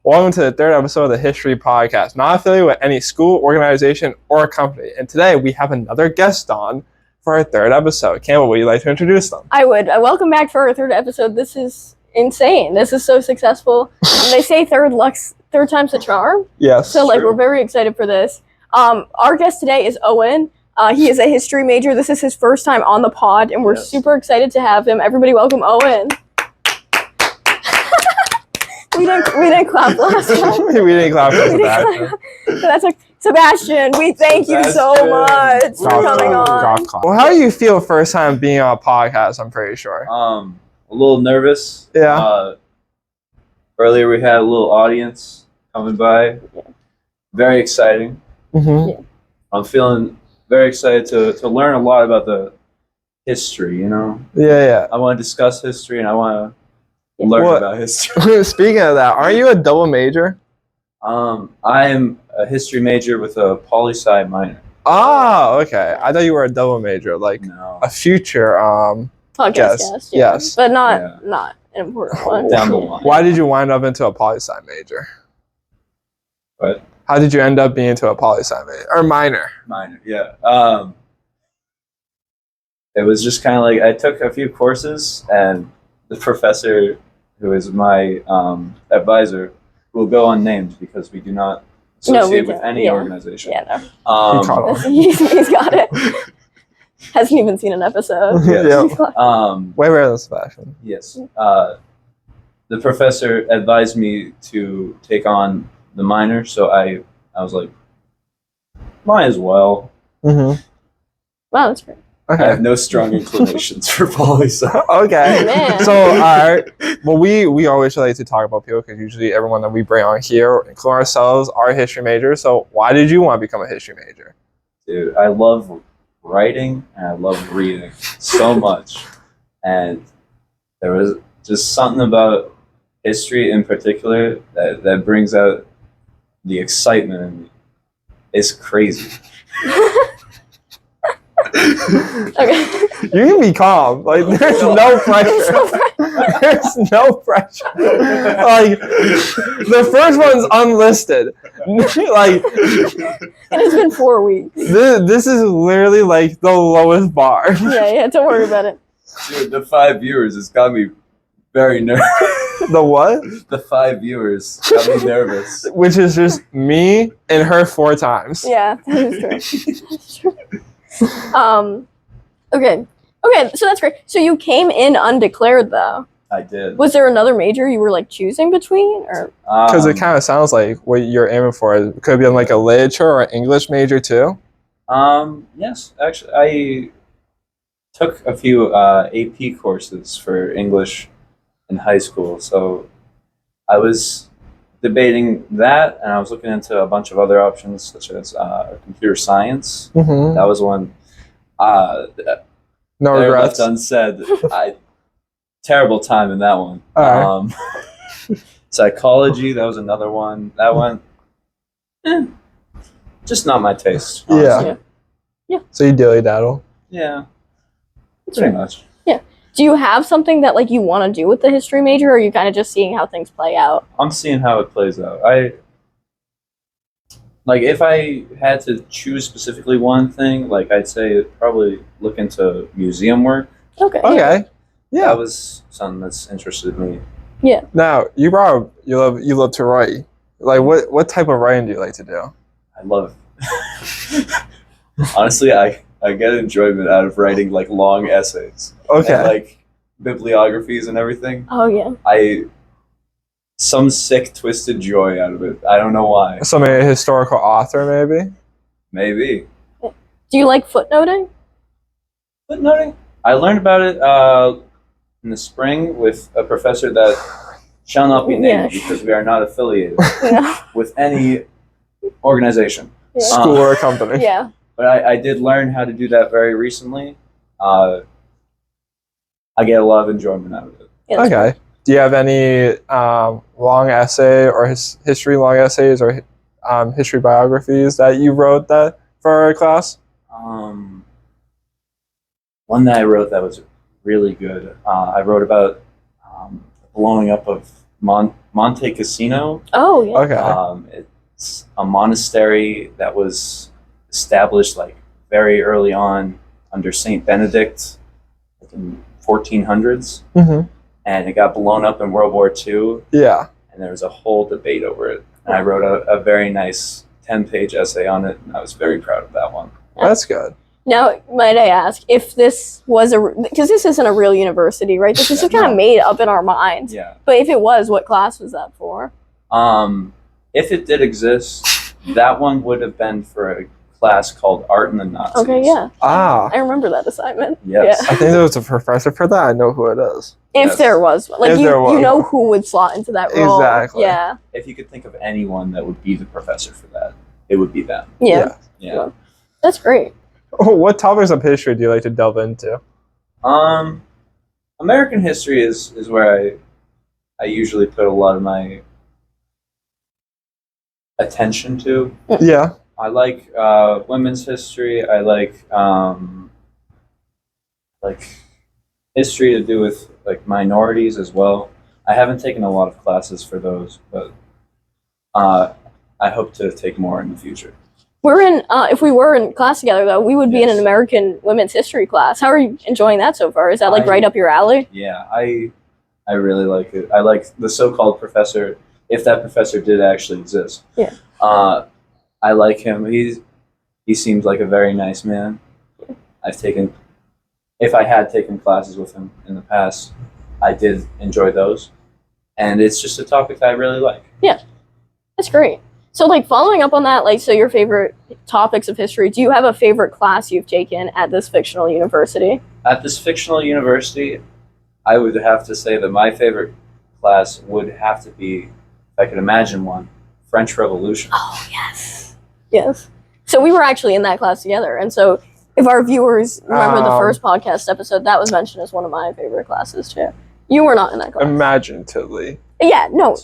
Welcome to the third episode of the History Podcast, not affiliated with any school, organization, or company. And today we have another guest on for our third episode. Campbell, would you like to introduce them? I would. Welcome back for our third episode. This is insane. This is so successful. And they say third time's the charm. Yes. So we're very excited for this. Our guest today is Owen. He is a history major. This is his first time on the pod, and we're super excited to have him. Everybody welcome Owen. We didn't clap last time. We didn't clap for Sebastian. That's like, Sebastian, we thank you so much for coming on. Well, how do you feel first time being on a podcast, I'm pretty sure? A little nervous. Yeah. Earlier we had a little audience coming by. Yeah. Very exciting. Mm-hmm. Yeah. I'm feeling very excited to learn a lot about the history, you know? Yeah. I want to discuss history and I want to learn about history. Speaking of that, aren't you a double major? I am a history major with a poli-sci minor. Oh, okay. I thought you were a double major, like No. a future Podcast guest. Yeah. Yes. But not an important one. Down the line. Why did you wind up into a poli-sci major? What? How did you end up being into a poli-sci major or minor? Minor, yeah. It was just kind of like I took a few courses and the professor who is my advisor will go unnamed because we do not associate with any organization. Yeah, no. He's got it. Hasn't even seen an episode. Yes. Way better than Sebastian. Yes. The professor advised me to take on the minor, so I was like, might as well. Mm-hmm. Wow, that's great. Okay. I have no strong inclinations for poli-sci. Okay. Man. So, all right. Well, we always like to talk about people because usually everyone that we bring on here, including ourselves, are history majors. So, why did you want to become a history major? Dude, I love writing and I love reading so much. And there was just something about history in particular that brings out the excitement in me. It's crazy. Okay. You can be calm. Like, there's no pressure. There's no pressure. Like, the first one's unlisted. Like, And it's been 4 weeks. this is literally like the lowest bar. Yeah, don't worry about it. Dude, the 5 viewers has got me very nervous. The what? The 5 viewers got me nervous. Which is just me and her 4 times. Yeah, that is true. Okay, so that's great. So you came in undeclared, though. I did. Was there another major you were like choosing between, or? Because it kind of sounds like what you're aiming for. It could be like a literature or English major too. Yes, actually, I took a few AP courses for English in high school, so I was debating that, and I was looking into a bunch of other options, such as computer science. Mm-hmm. That was one. No regrets. Left unsaid. Terrible time in that one. All right. Psychology. That was another one. That one, just not my taste. Yeah. Honestly. Yeah. So you dilly daddle. Yeah. Pretty much. Do you have something that like you want to do with the history major, or are you kind of just seeing how things play out? I'm seeing how it plays out. If I had to choose specifically one thing, like I'd say probably look into museum work. Okay. Yeah. That was something that's interested me. Yeah. Now you brought up you love to write. Like what type of writing do you like to do? I love honestly, I get enjoyment out of writing like long essays. Okay. And, like bibliographies and everything. Oh yeah. Some sick twisted joy out of it. I don't know why. Some historical author maybe. Maybe. Do you like footnoting? Footnoting? I learned about it in the spring with a professor that shall not be named because we are not affiliated with any organization. Yeah. School or company. Yeah. But I did learn how to do that very recently. I get a lot of enjoyment out of it. Yeah, Okay. Do you have any long essay or history long essays or history biographies that you wrote that for our class? One that I wrote that was really good. I wrote about blowing up of Monte Cassino. Oh yeah. Okay. It's a monastery that was established like very early on under Saint Benedict in 1400s, Mm-hmm. and it got blown up in World War II, Yeah. and there was a whole debate over it. And I wrote a very nice 10-page essay on it, and I was very proud of that one. That's good. Now, might I ask if this was because this isn't a real university, right? This is just kind of made up in our minds. Yeah. But if it was, what class was that for? If it did exist, that one would have been for a class called Art and the Nazis. Okay, yeah. Ah. I remember that assignment. Yes. I think there was a professor for that. I know who it is. If Yes. there was one. Like, If there was you know one. who would slot into that role. Exactly. Yeah. If you could think of anyone that would be the professor for that, it would be them. Yeah. Yeah. That's great. What topics of history do you like to delve into? American history is where I usually put a lot of my attention to. Yeah. I like women's history. I like history to do with like minorities as well. I haven't taken a lot of classes for those, but I hope to take more in the future. We're in, if we were in class together, though, we would be in an Yes. American women's history class. How are you enjoying that so far? Is that, like, I- right up your alley? Yeah, I really like it. I like the so-called professor, if that professor did actually exist. Yeah. I like him. He seems like a very nice man. If I had taken classes with him in the past, I did enjoy those. And it's just a topic that I really like. That's great. So, like, following up on that, like, so your favorite topics of history, do you have a favorite class you've taken at this fictional university? At this fictional university, I would have to say that my favorite class would have to be, if I could imagine one, French Revolution. Oh, yes. Yes. So we were actually in that class together. And so if our viewers remember the first podcast episode, that was mentioned as one of my favorite classes, too. You were not in that class. Imaginatively. Yeah, no,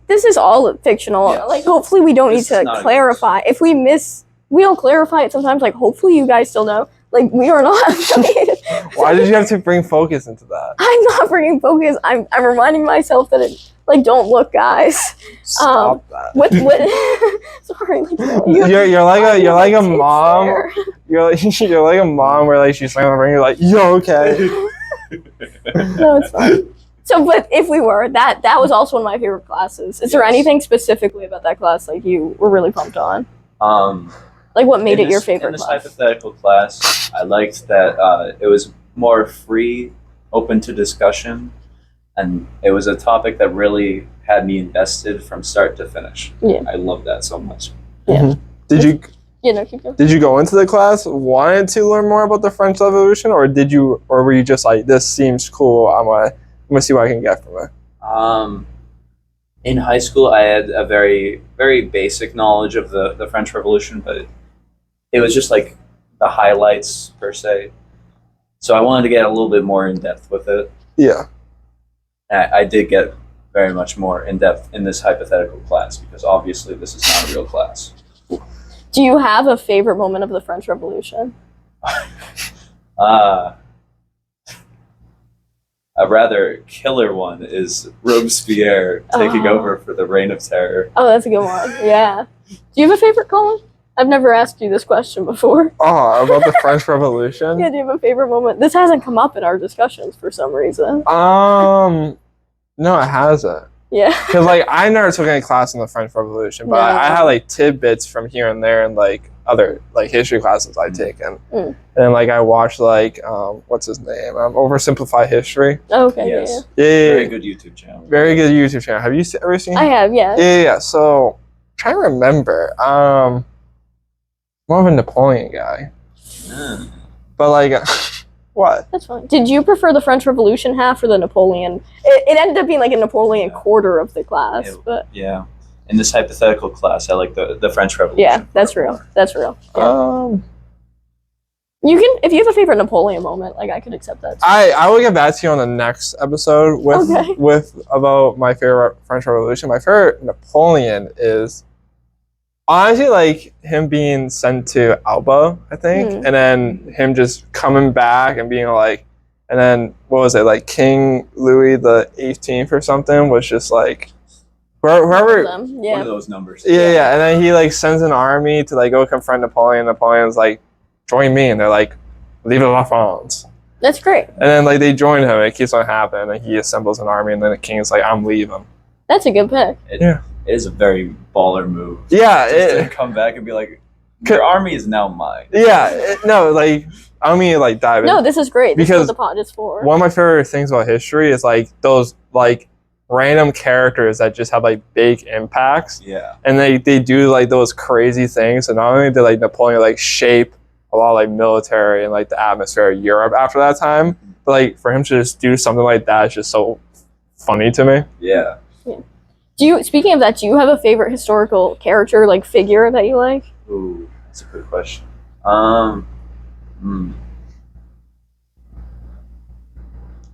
this is all fictional. Yes. Like, hopefully we don't This need is to not clarify. If we don't clarify it sometimes, like, hopefully you guys still know. Like, we are not affiliated. Why did you have to bring focus into that? I'm not bringing focus. I'm reminding myself that it, like, don't look, guys. Stop that. What, sorry. Like, You're like a tips mom. there. You're like a mom where like she's slamming the ring. You're like, you okay? No, it's fine. So, but if we were, that was also one of my favorite classes. Is there Yes. anything specifically about that class, like, you were really pumped on? Like, what made it your favorite In this class? hypothetical class, I liked that it was more free, open to discussion, and it was a topic that really had me invested from start to finish. Yeah. I love that so much. Did you You know, keep going. Did you go into the class wanting to learn more about the French Revolution, or were you just like, this seems cool, I'm gonna see what I can get from it? In high school, I had a very, very basic knowledge of the French Revolution, but it was just like the highlights per se. So I wanted to get a little bit more in depth with it. Yeah. I did get very much more in depth in this hypothetical class because obviously this is not a real class. Do you have a favorite moment of the French Revolution? A rather killer one is Robespierre taking Oh. over for the Reign of Terror. Oh, that's a good one. Yeah. Do you have a favorite, Colin? I've never asked you this question before. Oh, about the French Revolution? Yeah, do you have a favorite moment? This hasn't come up in our discussions for some reason. No, it hasn't. Yeah. Because like I never took any class in the French Revolution, but No. I had like tidbits from here and there and like other like history classes I'd taken. Mm. And like I watched like what's his name? Oversimplify History. Okay. Yes. Yeah, Very good YouTube channel. Very good YouTube channel. Have you ever seen? I have, yeah. Yeah. So trying to remember. More of a Napoleon guy, Mm. but like what? That's fine. Did you prefer the French Revolution half or the Napoleon? It ended up being like a Napoleon quarter of the class, but Yeah. In this hypothetical class, I like the French Revolution. yeah, that's real. That's real. Yeah. You can, if you have a favorite Napoleon moment, like I could accept that. I will get back to you on the next episode Okay. with about my favorite French Revolution. My favorite Napoleon is honestly like him being sent to Alba, I think, Mm. and then him just coming back and being like, and then what was it like King Louis the 18th or something was just like whoever. Them. One Yeah. of those numbers. Yeah. And then he like sends an army to like go confront Napoleon. Napoleon's like, join me, and they're like, leave la France. That's great. And then like they join him. It keeps on happening. And he assembles an army, and then the king's like, I'm leaving. That's a good pick. It is a very baller move. Yeah. Just to come back and be like, your army is now mine. Yeah. No, like I don't mean to like dive in. No, this is great. This is Because what the pod is for. One of my favorite things about history is like those like random characters that just have like big impacts. Yeah. And they do like those crazy things. And not only did like Napoleon like shape a lot of like military and like the atmosphere of Europe after that time, but like for him to just do something like that is just so funny to me. Yeah. Speaking of that, do you have a favorite historical character, like figure that you like? Ooh, that's a good question.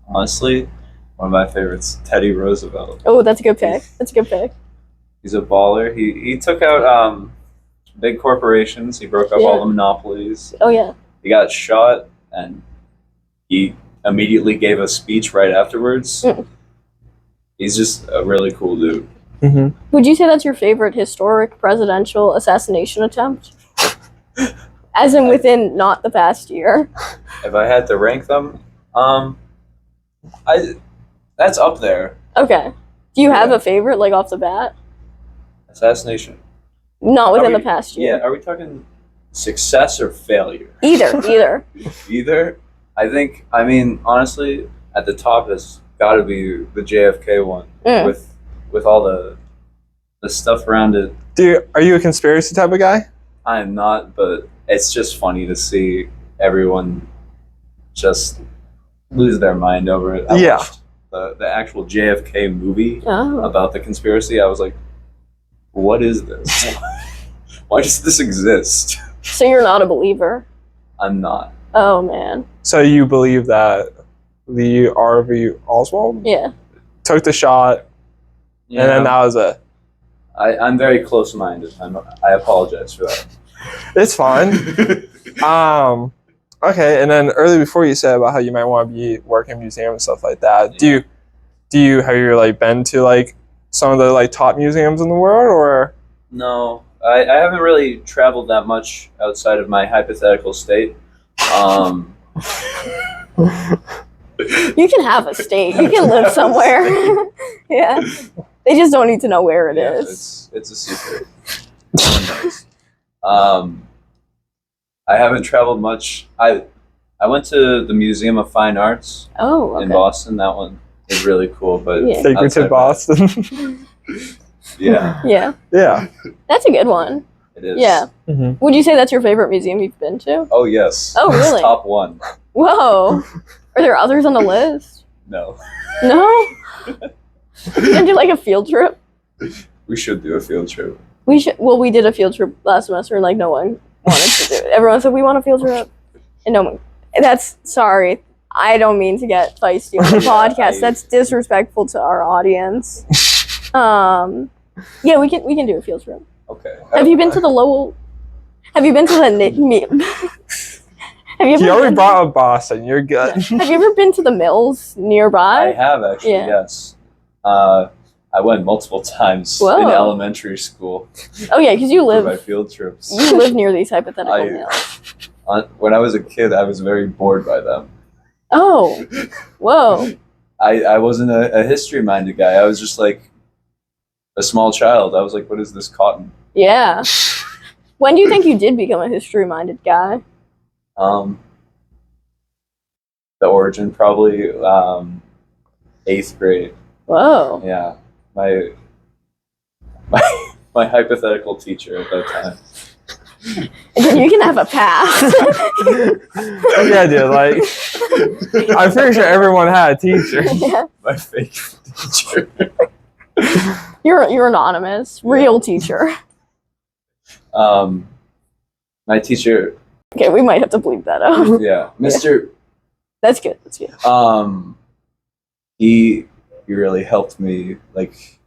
Honestly, one of my favorites, Teddy Roosevelt. Oh, that's a good pick. That's a good pick. He's a baller. He took out big corporations. He broke up all the monopolies. Oh yeah. He got shot, and he immediately gave a speech right afterwards. He's just a really cool dude. Mm-hmm. Would you say that's your favorite historic presidential assassination attempt? As in within not the past year. If I had to rank them, that's up there. Okay. Do you have a favorite, like off the bat? Assassination. Not within the past year. Yeah, are we talking success or failure? Either. Either. I mean, honestly, at the top has got to be the JFK one with all the stuff around it. Are you a conspiracy type of guy? I am not, but it's just funny to see everyone just lose their mind over it. I watched the actual JFK movie about the conspiracy. I was like, what is this? Why does this exist? So you're not a believer? I'm not. Oh man. So you believe that Lee Harvey Oswald took the shot, and then that was it? I'm very close-minded. I apologize for that. It's fine. Okay, and then earlier before you said about how you might want to be working in museums and stuff like that. Yeah. Have you like been to like some of the like top museums in the world, or? No, I haven't really traveled that much outside of my hypothetical state. You can have a state. You can live somewhere. Yeah. They just don't need to know where it is. It's a secret. No one knows. I haven't traveled much. I went to the Museum of Fine Arts in Boston. That one is really cool. But Take me to Boston. Yeah. Yeah. That's a good one. It is. Yeah. Mm-hmm. Would you say that's your favorite museum you've been to? Oh yes. Oh really? It's top one. Whoa. Are there others on the list? No. No? You gonna do like a field trip? We should do a field trip. We should. Well, we did a field trip last semester, and like no one wanted to do it. Everyone said we want a field trip, and no one. That's sorry. I don't mean to get feisty on the podcast. That's disrespectful to our audience. Yeah, we can do a field trip. Okay. Have you been to the Lowell? Have you been to the Have you ever You already been, brought up Boston. You're good. Have you ever been to the mills nearby? I have actually. Yeah. Yes. I went multiple times in elementary school. Oh yeah, because you for my live field trips. you live near these hypothetical mills. When I was a kid, I was very bored by them. Oh, whoa. I wasn't a history-minded guy. I was just like a small child. I was like, what is this cotton? Yeah. When do you think you did become a history-minded guy? The origin, probably 8th grade. Whoa. Yeah. My hypothetical teacher at that time. You can have a pass. Yeah, dude. Like, I'm pretty sure everyone had a teacher. Yeah. My fake teacher. You're anonymous. Real teacher. My teacher. Okay, we might have to bleep that out. Yeah, Mr. That's good. That's good. He really helped me like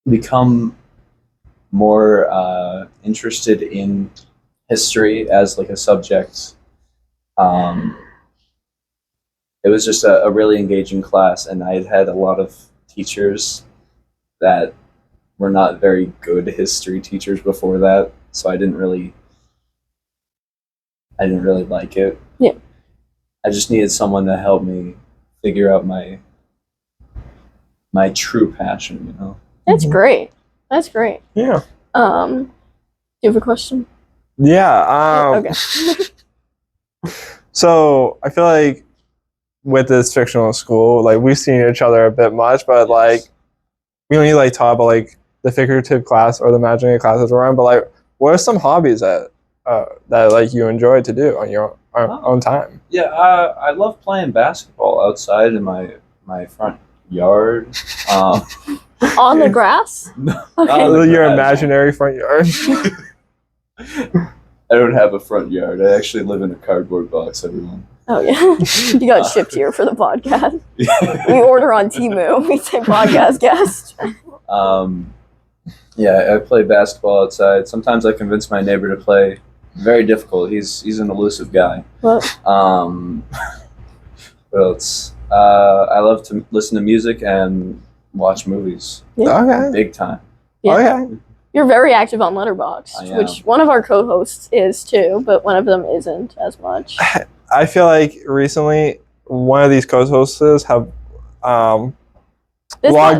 become more interested in history as like a subject. It was just a really engaging class, and I had a lot of teachers that were not very good history teachers before that, so I didn't really like it. Yeah. I just needed someone to help me figure out my true passion, you know. That's great. That's great. Yeah. Do you have a question? Yeah. Okay. So I feel like with this fictional school, like we've seen each other a bit much, but like we only like talk about like the figurative class or the imaginary classes we're on. But like, what are some hobbies that like you enjoy to do on your own time? Yeah, I love playing basketball outside in my front yard. On the grass? Okay. On the Your grass. imaginary front yard. I don't have a front yard. I actually live in a cardboard box, everyone. Oh yeah. You got shipped here for the podcast. We order on Temu. We say podcast guest. Yeah, I play basketball outside. Sometimes I convince my neighbor to play. Very difficult. He's an elusive guy. What? What else? I love to listen to music and watch movies. Okay. Big time. Yeah. Okay. You're very active on Letterboxd, I am. which one of our co-hosts is too, but one of them isn't as much. I feel like recently one of these co-hosts have logged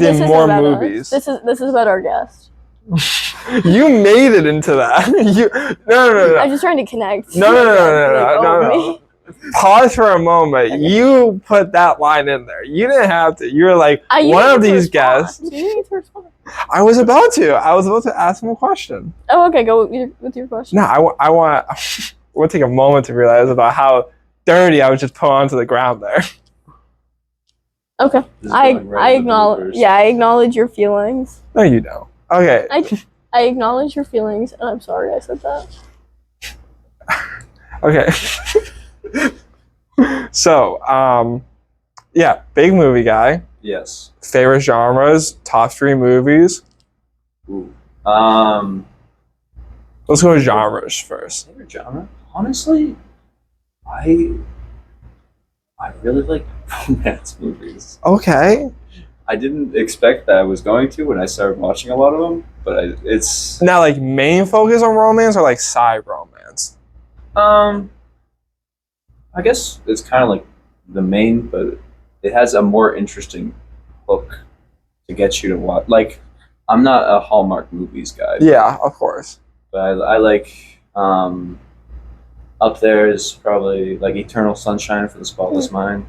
in isn't more about us. movies. This is about our guest. You made it into that. No. I'm just trying to connect. No. Pause for a moment. Okay. You put that line in there. You didn't have to. You were like, one of these guests. You need to respond. I was about to ask him a question. Oh, okay. Go with your question. No, I want. We'll take a moment to realize about how dirty I was just put onto the ground there. Okay. This is I going right in the acknowledge. bloopers. Yeah, I acknowledge your feelings. No, you don't. Okay. I acknowledge your feelings, and I'm sorry I said that. Okay. So, yeah, big movie guy. Yes. Favorite genres, top 3 movies. Ooh. Let's go with genres first. Favorite genre? Honestly, I really like romance movies. Okay. I didn't expect that I was going to when I started watching a lot of them, but it's Now, like, main focus on romance or like side romance? I guess it's kind of like the main, but it has a more interesting hook to get you to watch. Like, I'm not a Hallmark movies guy. Yeah, of course. But I like up there is probably like Eternal Sunshine for the Spotless Mind.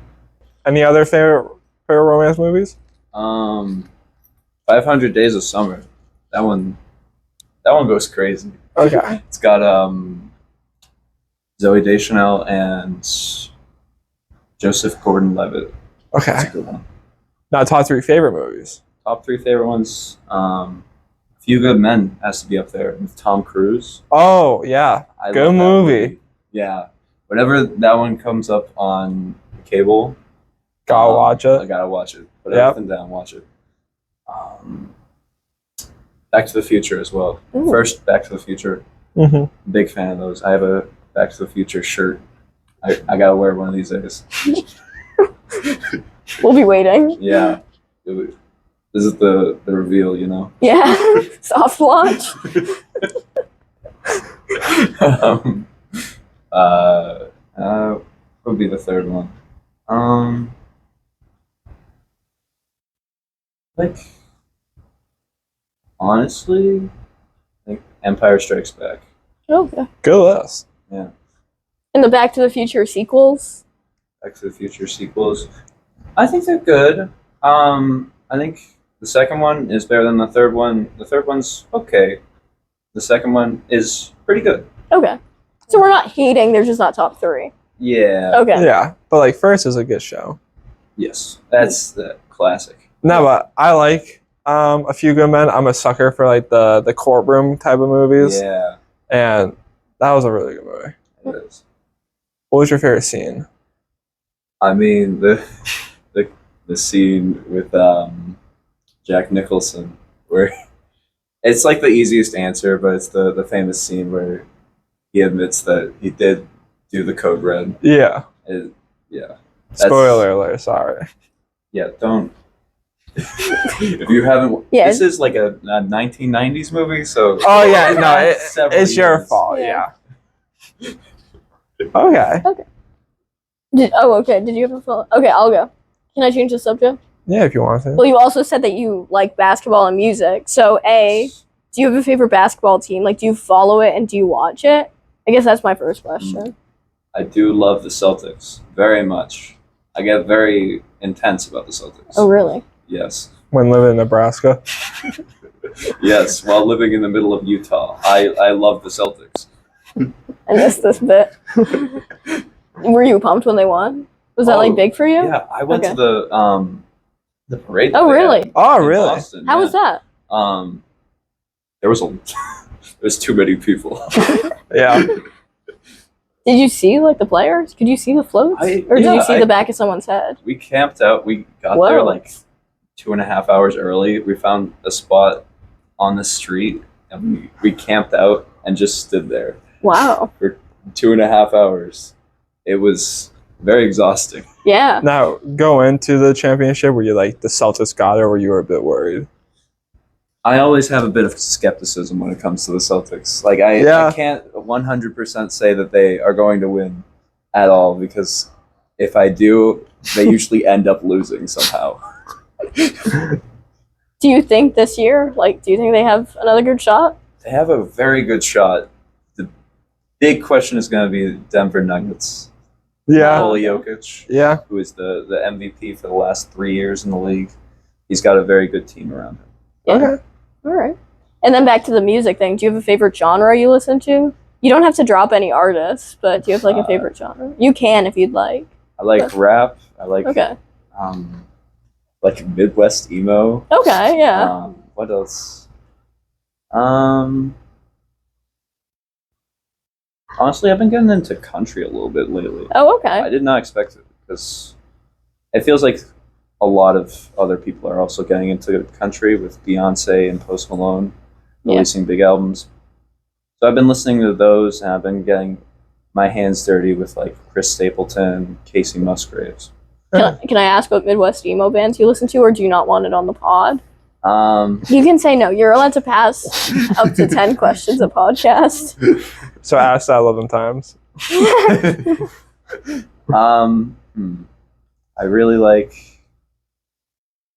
Any other favorite romance movies? 500 Days of Summer. That one goes crazy. Okay. It's got Zooey Deschanel and Joseph Gordon-Levitt. That's Okay. a good one. Now, top 3 favorite movies. Top 3 favorite ones. Few Good Men has to be up there with Tom Cruise. Oh, yeah. I Good love that movie. Yeah. Whenever that one comes up on cable, Gotta watch I it. gotta watch it. Put Yep. everything down, watch it. Back to the Future as well. Ooh. First, Back to the Future. Mm-hmm. Big fan of those. I have a Back to the Future shirt. I gotta wear one of these days. We'll be waiting. Yeah. This is the reveal, you know. Yeah. Soft launch. What would be the third one? Like, honestly, I think Empire Strikes Back. Okay. Good list. Yeah. And the Back to the Future sequels. Back to the Future sequels. I think they're good. I think the second one is better than the third one. The third one's okay. The second one is pretty good. Okay. So we're not hating, they're just not top 3. Yeah. Okay. Yeah, but like first is a good show. Yes. That's the classic. No, but I like A Few Good Men. I'm a sucker for like the courtroom type of movies, Yeah, and that was a really good movie. it is. What was your favorite scene? I mean the scene with Jack Nicholson where it's like the easiest answer, but it's the famous scene where he admits that he did do the code red. Yeah. Yeah. Spoiler alert. Sorry. Yeah, don't If you haven't, Yeah. this is like a 1990s movie, so. Oh yeah, no, Several it's your years. fault. Yeah. Yeah. Okay. Okay. Did you have a follow? Okay, I'll go. Can I change the subject? Yeah, if you want to. Well, you also said that you like basketball and music. So, A, do you have a favorite basketball team? Like, do you follow it and do you watch it? I guess that's my first question. I do love the Celtics very much. I get very intense about the Celtics. Oh, really? Yes. When living in Nebraska. Yes, while living in the middle of Utah. I love the Celtics. I missed this bit. Were you pumped when they won? Was that like big for you? Yeah, I went Okay. to the parade. Oh, that they really? had Oh, in really? Boston, How yeah. was that? There was there's too many people. Yeah. Did you see like the players? Could you see the floats? Or did yeah, you see the back of someone's head? We camped out. We got Whoa. there like 2.5 hours early. We found a spot on the street and we camped out and just stood there Wow. for 2.5 hours. It was very exhausting. Yeah. Now, go into the championship, were you like the Celtics got it, or you were a bit worried? I always have a bit of skepticism when it comes to the Celtics. Like I Yeah. can't 100% say that they are going to win at all because if I do, they usually end up losing somehow. Do you think this year, like, do you think they have another good shot? They have a very good shot. The big question is going to be Denver Nuggets. Yeah. Nikola Jokic, Yeah. who is the MVP for the last 3 years in the league. He's got a very good team around him. Yeah. Okay. All right. And then back to the music thing. Do you have a favorite genre you listen to? You don't have to drop any artists, but do you have like a favorite genre? You can if you'd like. I like rap. I like Okay. like Midwest emo. Okay, yeah. What else? Honestly, I've been getting into country a little bit lately. Oh, okay. I did not expect it because it feels like a lot of other people are also getting into country with Beyonce and Post Malone releasing big albums. So I've been listening to those and I've been getting my hands dirty with like Chris Stapleton, Casey Musgraves. Can I ask what Midwest emo bands you listen to, or do you not want it on the pod? You can say no. You're allowed to pass up to 10 questions a podcast. So I asked that 11 times. I really like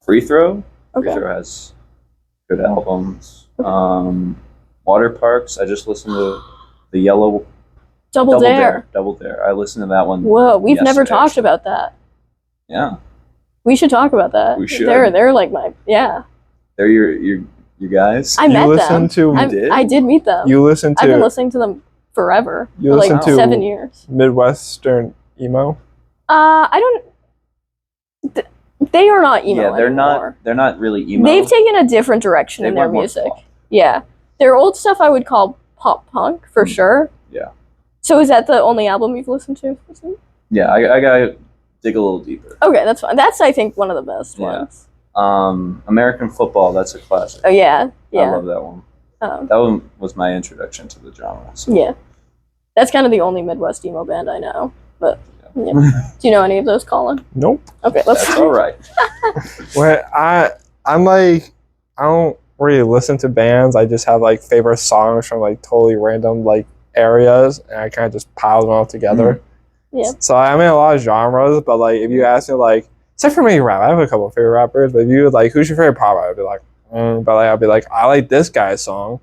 Free Throw. Free Okay. Throw has good albums. Water Parks. I just listened to the Yellow Double Dare. Double Dare. I listened to that one. Whoa, we've never yesterday, talked actually. about that. Yeah, We should talk about that. We should. They're like my they're your guys. I met you them. listen to I did meet them. you listen I've been to listening to them forever. You for like listen to- 7 years. Midwestern emo. I don't. They are not emo Yeah, they're anymore. not really emo. They've taken a different direction They in their went more music. pop. Yeah, their old stuff I would call pop punk for sure. Yeah. So is that the only album you've listened to? Yeah, I gotta dig a little deeper. Okay, that's fine. That's I think one of the best Yeah. ones. American Football. That's a classic. Oh yeah, I yeah, love that one. um, That one was my introduction to the genre. So. yeah. That's kind of the only Midwest emo band I know. But yeah. Do you know any of those, Colin? Nope. Okay, let's. That's all right. Well, I'm like, I don't really listen to bands. I just have like favorite songs from like totally random like areas, and I kind of just pile them all together. Yeah. So I'm in a lot of genres, but like if you ask me like, except for me rap, I have a couple of favorite rappers. But if you like, who's your favorite pop? I'd be like, but like I'd be like, I like this guy's song.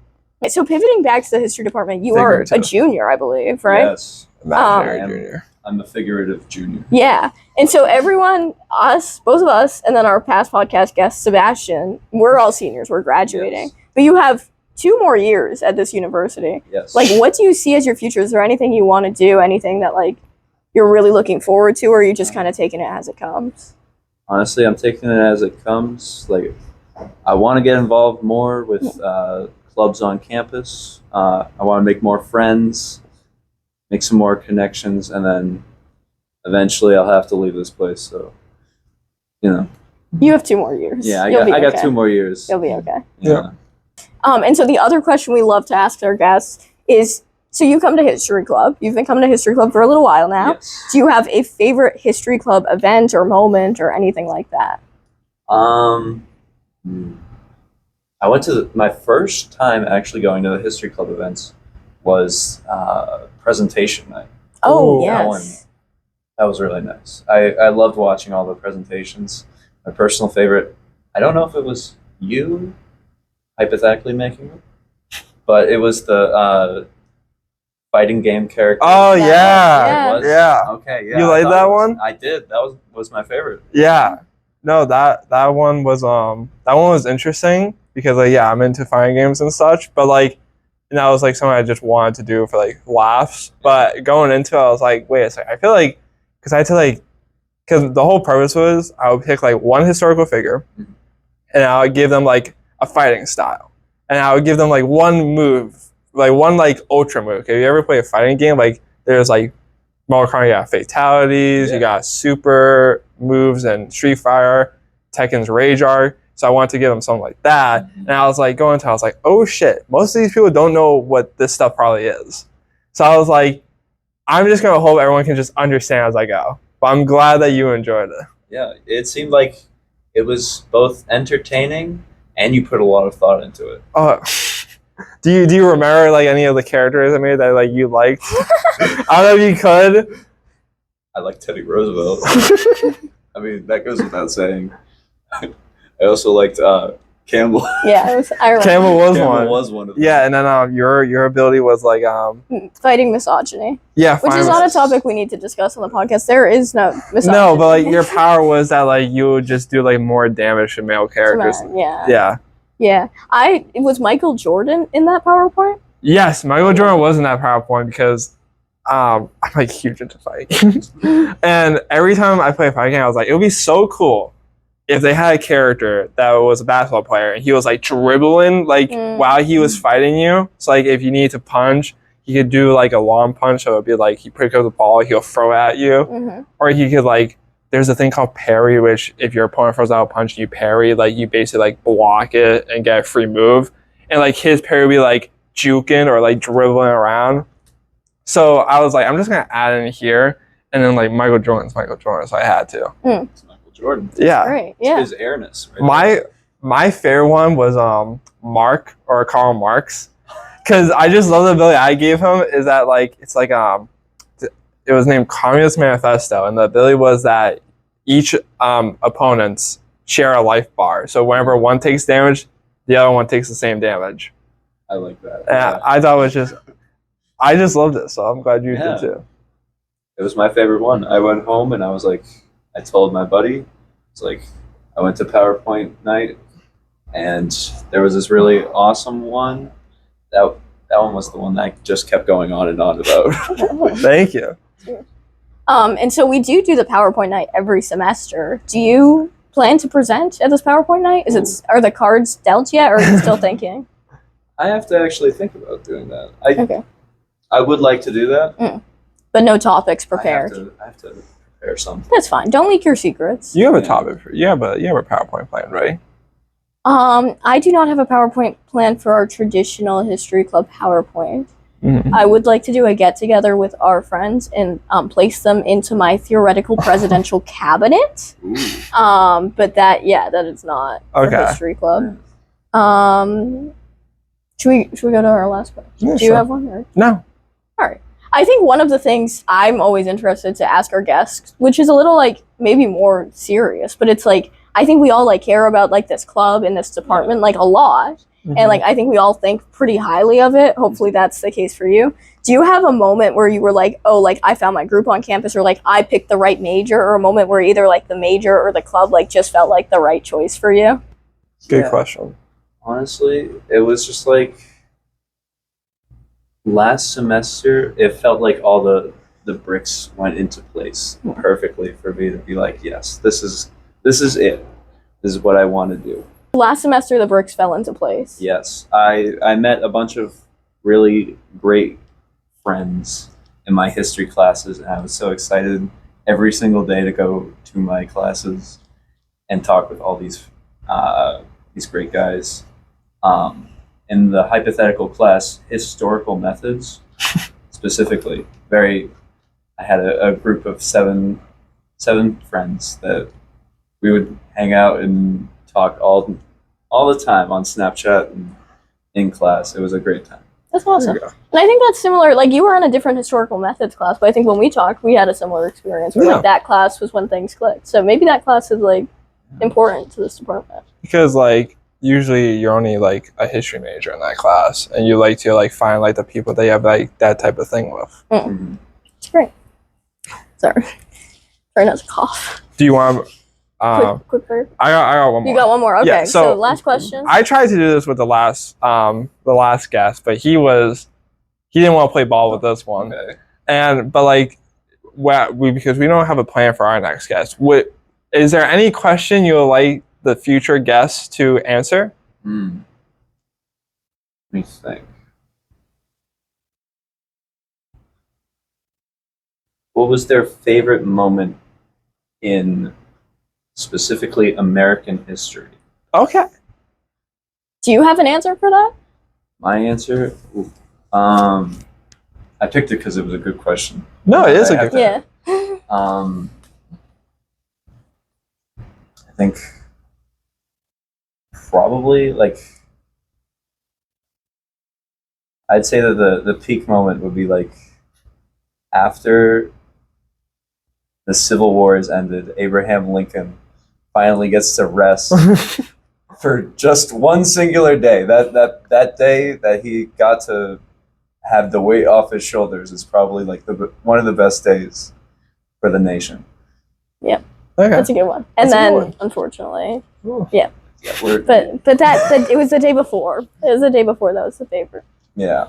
So pivoting back to the history department, you are a Figurative. junior, I believe, right? Yes, Imaginary Um, Junior. I'm a figurative junior. Yeah. And so everyone, both of us, and then our past podcast guest, Sebastian, we're all seniors. We're graduating. Yes. But you have 2 more years at this university. Yes. Like, what do you see as your future? Is there anything you want to do? Anything that, like, you're really looking forward to? Or are you just kind of taking it as it comes? Honestly, I'm taking it as it comes. Like, I want to get involved more with clubs on campus. I want to make more friends, make some more connections, and then eventually I'll have to leave this place. So, you know, You have 2 more years. yeah, You'll be I got okay. 2 more years. You'll be okay. Yeah. And so the other question we love to ask our guests is, so you come to History Club. You've been coming to History Club for a little while now. Yes. Do you have a favorite History Club event or moment or anything like that? Um, hmm. I went to my first time actually going to the history club events was presentation night. Oh, Ooh. yes. That was really nice. I loved watching all the presentations. My personal favorite, I don't know if it was you hypothetically making it, but it was the fighting game character. Oh Yeah. yeah, It was? yeah. Okay, yeah. You I like thought that it was- one? I did. That was my favorite. Yeah. No, that one was interesting because like yeah, I'm into fighting games and such, but like that was like something I just wanted to do for like laughs. But going into it, I was like, wait a second, I feel like because I had to like because the whole purpose was I would pick like one historical figure and I would give them like a fighting style. And I would give them like one move, like one like ultra move. If you ever play a fighting game, like there's like Mortal Kombat, you got fatalities, Yeah. you got super moves and Street Fighter, Tekken's Rage Arc. So I wanted to give them something like that. And I was like going to, I was like, oh shit, most of these people don't know what this stuff probably is. So I was like, I'm just gonna hope everyone can just understand as I go. But I'm glad that you enjoyed it. Yeah, it seemed like it was both entertaining and you put a lot of thought into it. Do you remember like any of the characters I made that like you liked? I don't know if you could. I like Teddy Roosevelt. I mean, that goes without saying. I also liked Campbell. Yeah, I remember. Campbell was Campbell one. was one of them. Yeah, and then your ability was like Fighting misogyny, yeah, which is not a topic we need to discuss on the podcast. There is no misogyny. No, but like your power was that like you would just do like more damage to male characters. Yeah. Yeah. It was Michael Jordan in that PowerPoint. Yes, Michael Jordan was in that PowerPoint because I'm like huge into fighting games. And every time I play a fighting game, I was like, it would be so cool if they had a character that was a basketball player and he was like dribbling like while he was fighting you. So like if you need to punch, he could do like a long punch, so it would be like he pick up the ball, he'll throw at you. Or he could like there's a thing called parry, which if your opponent throws out a punch and you parry, like you basically like block it and get a free move. And like his parry would be like juking or like dribbling around. So I was like, I'm just gonna add in here, and then like Michael Jordan's Michael Jordan, so I had to. It's Michael Jordan. Yeah. Right. Yeah. It's his airness. Right My favorite one was Mark or Karl Marx, because I just love the ability I gave him. Is that like it's like it was named Communist Manifesto, and the ability was that each opponents share a life bar. So whenever one takes damage, the other one takes the same damage. I like that. And I thought it was I just loved it, so I'm glad you did too. It was my favorite one. I went home and I was like, I told my buddy, it's like, I went to PowerPoint night and there was this really awesome one. That one was the one that I just kept going on and on about. Thank you. And so we do the PowerPoint night every semester. Do you plan to present at this PowerPoint night? Are the cards dealt yet, or are you still thinking? I have to actually think about doing that. Okay. I would like to do that. But no topics prepared. I have to prepare something. That's fine. Don't leak your secrets. You have a topic. You have a PowerPoint plan, right? I do not have a PowerPoint plan for our traditional history club PowerPoint. Mm-hmm. I would like to do a get together with our friends and place them into my theoretical presidential cabinet. Ooh. But that is not for Okay. history club. Should we go to our last question? Yeah, Do you sure. have one? Or? No. All right. I think one of the things I'm always interested to ask our guests, which is a little like maybe more serious, but it's like I think we all like care about like this club and this department like a lot. And like I think we all think pretty highly of it. Hopefully that's the case for you. Do you have a moment where you were like, oh, like I found my group on campus, or like I picked the right major, or a moment where either like the major or the club like just felt like the right choice for you? Good question. Honestly, it was just like last semester, it felt like all the bricks went into place perfectly for me to be like, yes, this is it. This is what I want to do. Last semester, the bricks fell into place. Yes, I met a bunch of really great friends in my history classes, and I was so excited every single day to go to my classes and talk with all these great guys. In the hypothetical class, historical methods, specifically, I had a group of seven friends that we would hang out and talk all the time on Snapchat and in class. It was a great time. That's awesome. And I think that's similar. Like, you were in a different historical methods class, but I think when we talked, we had a similar experience where, like, that class was when things clicked. So maybe that class is, like, important to this department. Because, like, usually you're only, like, a history major in that class, and you like to, like, find, like, the people that you have, like, that type of thing with. Mm-hmm. It's great. Sorry. Try not to cough. Do you want... quick fire. I got one more. You got one more? Okay, Yeah, so last question. I tried to do this with the last guest, but he didn't want to play ball with this one. Okay. But like, because we don't have a plan for our next guest. Is there any question you would like the future guests to answer? Let me think. What was their favorite moment in specifically American history? Okay. Do you have an answer for that? My answer? I picked it because it was a good question. No, it is a good question. Yeah. I think probably, like, I'd say that the peak moment would be, like, after the Civil War has ended, Abraham Lincoln finally gets to rest for just one singular day. That day that he got to have the weight off his shoulders is probably, like, one of the best days for the nation. Yep. Okay. That's a good one. And then, unfortunately, yeah. But that it was the day before. It was the day before that was the favorite. Yeah.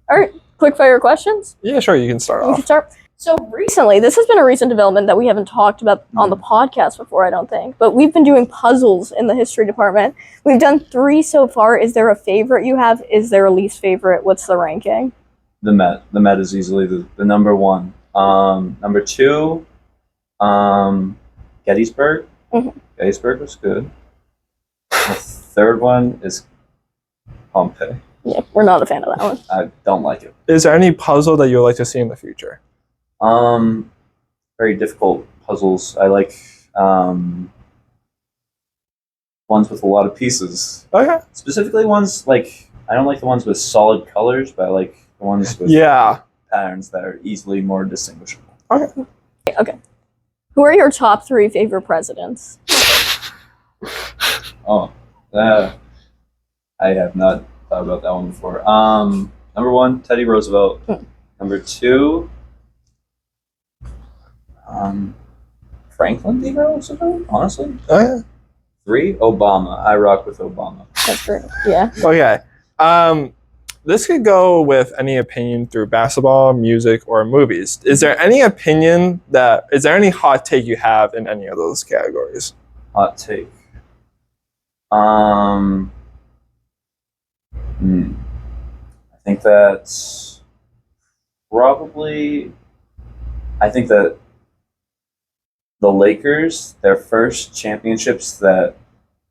All right, quick fire questions. Yeah, sure. You can start You off. can start. So recently, this has been a recent development that we haven't talked about on the podcast before, I don't think. But we've been doing puzzles in the history department. We've done 3 so far. Is there a favorite you have? Is there a least favorite? What's the ranking? The Met. The Met is easily the number one. Number 2, Gettysburg. Mm-hmm. Gettysburg was good. The third one is Pompeii. Yeah, we're not a fan of that one. I don't like it. Is there any puzzle that you would like to see in the future? Very difficult puzzles. I like ones with a lot of pieces. Okay. Specifically ones like, I don't like the ones with solid colors, but I like the ones with patterns that are easily more distinguishable. Okay. Who are your top 3 favorite presidents? Oh, I have not thought about that one before. Number 1, Teddy Roosevelt. Number 2, Franklin D. Roosevelt, honestly. 3, Obama. I rock with Obama. That's true. Yeah. Okay. This could go with any opinion through basketball, music, or movies. Is there any hot take you have in any of those categories? Hot take. I think that's probably. I think that the Lakers, their first championships that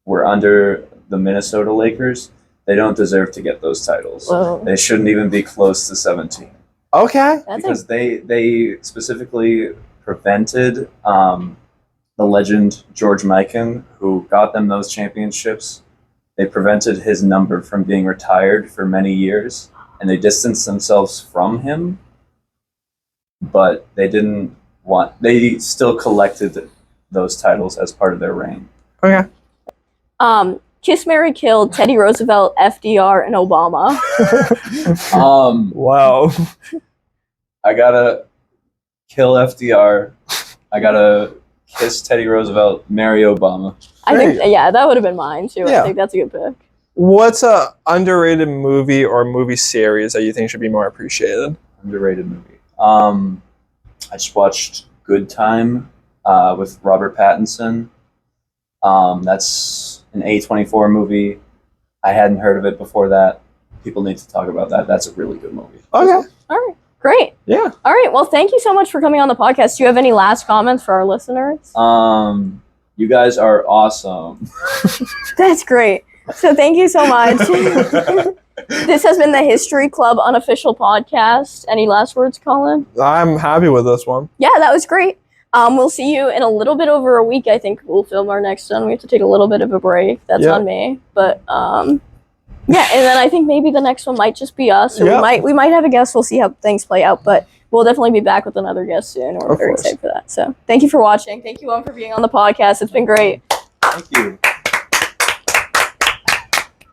were under the Minnesota Lakers, they don't deserve to get those titles. Whoa. They shouldn't even be close to 17. Okay. Because they specifically prevented the legend George Mikan, who got them those championships. They prevented his number from being retired for many years, and they distanced themselves from him. But they they still collected those titles as part of their reign. Okay. Kiss, Marry, Kill, Teddy Roosevelt, FDR, and Obama. Wow. I gotta kill FDR. I gotta kiss Teddy Roosevelt, marry Obama. I think, that would have been mine too. Yeah. I think that's a good pick. What's a underrated movie or movie series that you think should be more appreciated? Underrated movie. I just watched Good Time with Robert Pattinson. That's an A24 movie. I hadn't heard of it before that. People need to talk about that. That's a really good movie. Okay. All right. Great. Yeah. All right. Well, thank you so much for coming on the podcast. Do you have any last comments for our listeners? You guys are awesome. That's great. So thank you so much. This has been the History Club unofficial podcast. Any last words, Colin? I'm happy with this one. Yeah, that was great. We'll see you in a little bit over a week. I think we'll film our next one. We have to take a little bit of a break. That's Yep. on me. But yeah, and then I think maybe the next one might just be us. Or Yep. we might have a guest. We'll see how things play out. But we'll definitely be back with another guest soon. We're Of very course. excited for that. So thank you for watching. Thank you, Owen, for being on the podcast. It's been great. Thank you.